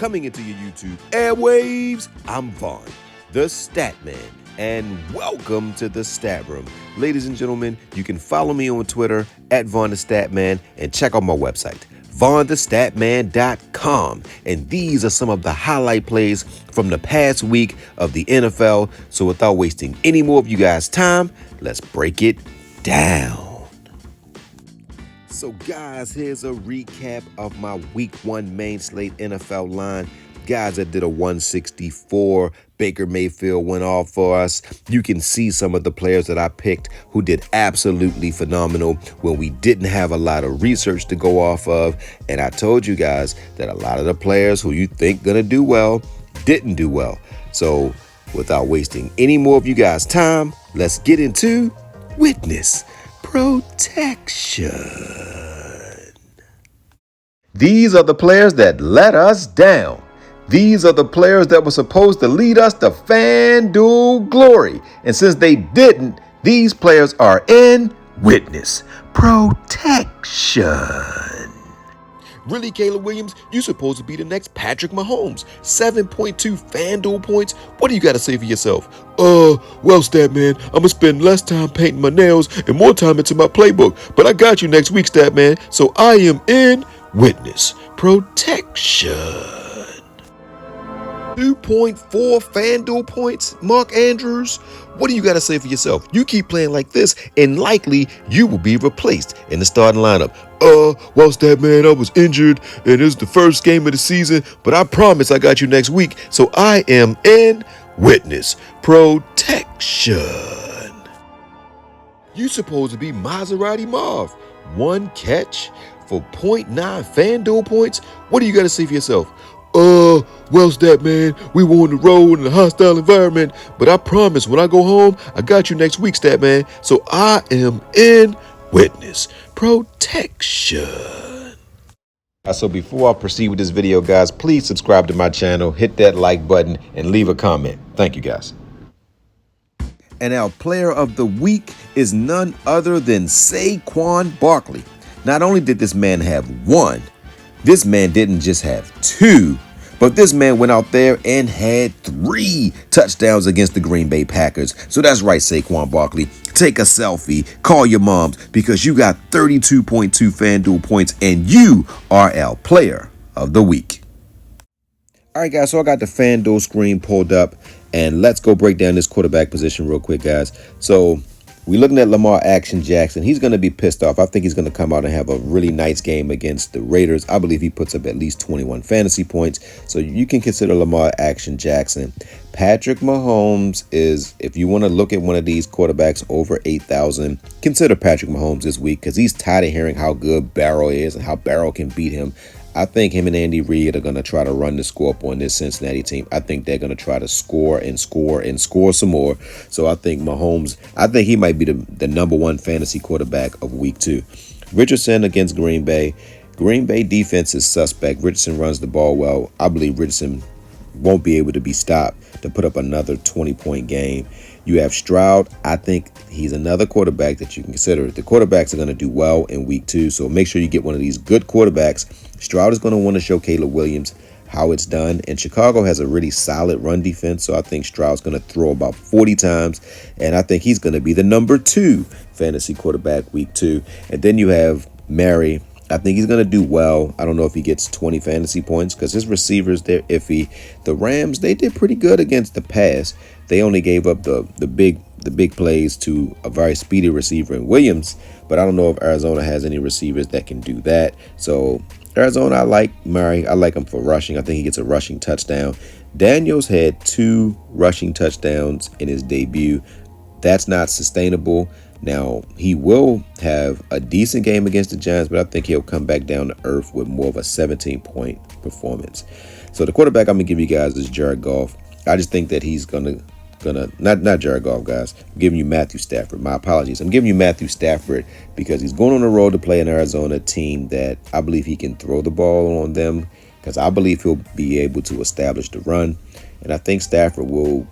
coming into your YouTube airwaves. I'm Vaughn, the Statman, and welcome to the Stat Room. Ladies and gentlemen, you can follow me on Twitter at VonnTheStatman and check out my website, VonnTheStatman.com. And these are some of the highlight plays from the past week of the NFL. So without wasting any more of you guys' time, let's break it down. So guys, here's a recap of my week 1 main slate NFL line. Guys, that did a 164. Baker Mayfield went off for us. You can see some of the players that I picked who did absolutely phenomenal when we didn't have a lot of research to go off of. And I told you guys that a lot of the players who you think gonna do well didn't do well. So without wasting any more of you guys' time, let's get into witness protection. These are the players that let us down. These are the players that were supposed to lead us to Fanduel glory. And since they didn't, these players are in witness protection. Really, Caleb Williams, you supposed to be the next Patrick Mahomes. 7.2 Fanduel points. What do you got to say for yourself? Well, Statman, I'm going to spend less time painting my nails and more time into my playbook. But I got you next week, Statman. So I am in witness protection. 2.4 Fanduel points, Mark Andrews. What do you got to say for yourself? You keep playing like this, and likely you will be replaced in the starting lineup. Statman, I was injured, and it's the first game of the season, but I promise I got you next week, so I am in witness protection. You supposed to be Maserati Marv. 1 catch for 0.9 Fanduel points. What do you got to say for yourself? Statman, we were on the road in a hostile environment, but I promise when I go home, I got you next week, Statman. So I am in witness protection. So before I proceed with this video, guys, please subscribe to my channel, hit that like button, and leave a comment. Thank you, guys. And our player of the week is none other than Saquon Barkley. Not only did this man have 1, this man didn't just have 2, but this man went out there and had 3 touchdowns against the Green Bay Packers. So that's right, Saquon Barkley. Take a selfie, call your moms, because you got 32.2 Fanduel points and you are our player of the week. All right, guys, so I got the Fanduel screen pulled up, and let's go break down this quarterback position real quick, guys. So we're looking at Lamar Action Jackson. He's going to be pissed off. I think he's going to come out and have a really nice game against the Raiders. I believe he puts up at least 21 fantasy points. So you can consider Lamar Action Jackson. Patrick Mahomes is, if you want to look at one of these quarterbacks over 8,000, consider Patrick Mahomes this week because he's tired of hearing how good Barrow is and how Barrow can beat him. I think him and Andy Reid are going to try to run the score up on this Cincinnati team. I think they're going to try to score and score and score some more. So I think Mahomes, I think he might be the number 1 fantasy quarterback of week 2. Richardson against Green Bay. Green Bay defense is suspect. Richardson runs the ball well. I believe Richardson won't be able to be stopped to put up another 20-point game. You have Stroud. I think he's another quarterback that you can consider. The quarterbacks are going to do well in week 2, so make sure you get one of these good quarterbacks. Stroud is going to want to show Caleb Williams how it's done, and Chicago has a really solid run defense, so I think Stroud's going to throw about 40 times, and I think he's going to be the number 2 fantasy quarterback week 2. And then you have Mary. I think he's going to do well. I don't know if he gets 20 fantasy points because his receivers, they're iffy. The Rams, they did pretty good against the pass. They only gave up the big plays to a very speedy receiver in Williams, but I don't know if Arizona has any receivers that can do that. So Arizona, I like Murray. I like him for rushing. I think he gets a rushing touchdown. Daniels had 2 rushing touchdowns in his debut. That's not sustainable. Now, he will have a decent game against the Giants, but I think he'll come back down to earth with more of a 17-point performance. So the quarterback I'm going to give you guys is Jared Goff. I just think that he's going to not Jared Goff, guys. I'm giving you Matthew Stafford. My apologies. I'm giving you Matthew Stafford because he's going on the road to play an Arizona team that I believe he can throw the ball on them because I believe he'll be able to establish the run. And I think Stafford will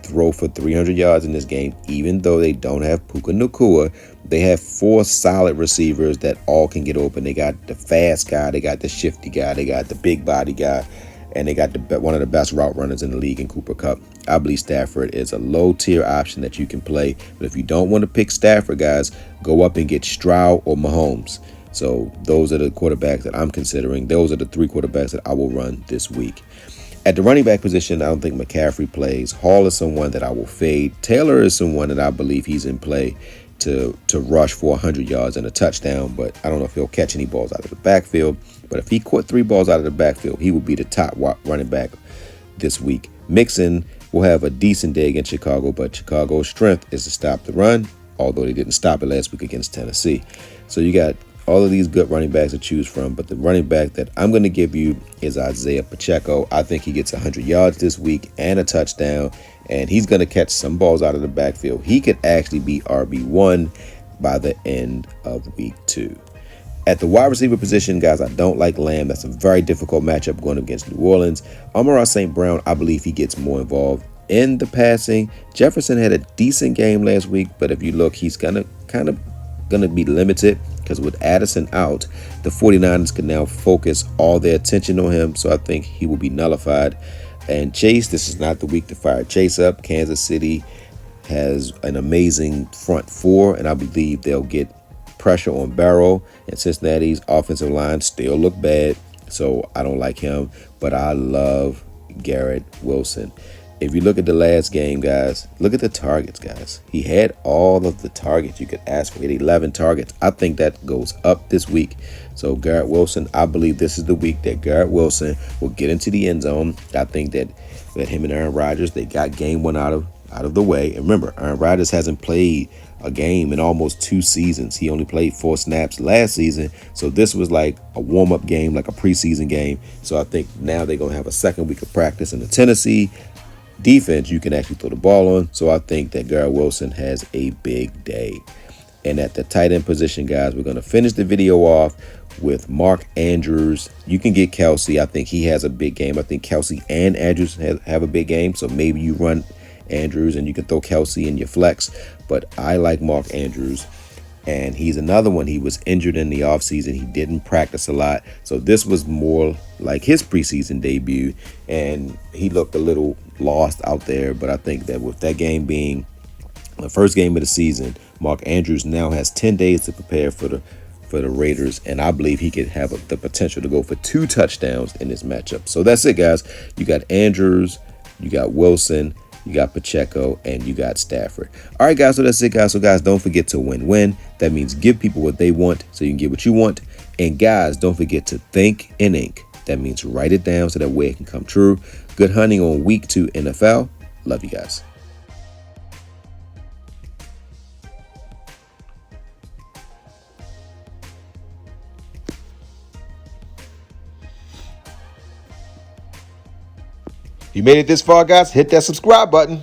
throw for 300 yards in this game, even though they don't have Puka Nacua. They have 4 solid receivers that all can get open. They got the fast guy, they got the shifty guy, they got the big body guy. and they got one of the best route runners in the league in Cooper Kupp. I believe Stafford is a low-tier option that you can play. But if you don't want to pick Stafford, guys, go up and get Stroud or Mahomes. So those are the quarterbacks that I'm considering. Those are the 3 quarterbacks that I will run this week. At the running back position, I don't think McCaffrey plays. Hall is someone that I will fade. Taylor is someone that I believe he's in play to rush for 100 yards and a touchdown, but I don't know if he'll catch any balls out of the backfield. But if he caught 3 balls out of the backfield, he would be the top running back this week. Mixon will have a decent day against Chicago, but Chicago's strength is to stop the run, although they didn't stop it last week against Tennessee. So you got all of these good running backs to choose from, but the running back that I'm going to give you is Isaiah Pacheco. I think he gets 100 yards this week and a touchdown, and he's going to catch some balls out of the backfield. He could actually be RB1 by the end of week 2. At the wide receiver position, guys, I don't like Lamb. That's a very difficult matchup going against New Orleans. Amon-Ra St. Brown, I believe he gets more involved in the passing. Jefferson had a decent game last week, but if you look, he's kind of be limited because with Addison out, the 49ers can now focus all their attention on him. So I think he will be nullified. And Chase, this is not the week to fire Chase up. Kansas City has an amazing front 4, and I believe they'll get pressure on Barrow, and Cincinnati's offensive line still look bad, so I don't like him, but I love Garrett Wilson. If you look at the last game, guys, look at the targets, guys. He had all of the targets you could ask for. He had 11 targets. I think that goes up this week. So Garrett Wilson, I believe this is the week that Garrett Wilson will get into the end zone. I think that him and Aaron Rodgers, they got game 1 out of the way. And remember, Aaron Rodgers hasn't played a game in almost 2 seasons. He only played 4 snaps last season. So this was like a warm-up game, like a preseason game. So I think now they're going to have a second week of practice in the Tennessee defense. You can actually throw the ball on. So I think that Garrett Wilson has a big day. And at the tight end position, guys, we're going to finish the video off with Mark Andrews. You can get Kelsey. I think he has a big game. I think Kelsey and Andrews have a big game. So maybe you run Andrews and you can throw Kelsey in your flex. But I like Mark Andrews. And he's another one. He was injured in the offseason. He didn't practice a lot. So this was more like his preseason debut. And he looked a little lost out there. But I think that with that game being the first game of the season, Mark Andrews now has 10 days to prepare for the Raiders. And I believe he could have the potential to go for 2 touchdowns in this matchup. So that's it, guys. You got Andrews, you got Wilson, you got Pacheco, and you got Stafford. All right, guys, so that's it, guys. So, guys, don't forget to win-win. That means give people what they want so you can get what you want. And, guys, don't forget to think in ink. That means write it down so that way it can come true. Good hunting on Week 2 NFL. Love you guys. You made it this far, guys. Hit that subscribe button.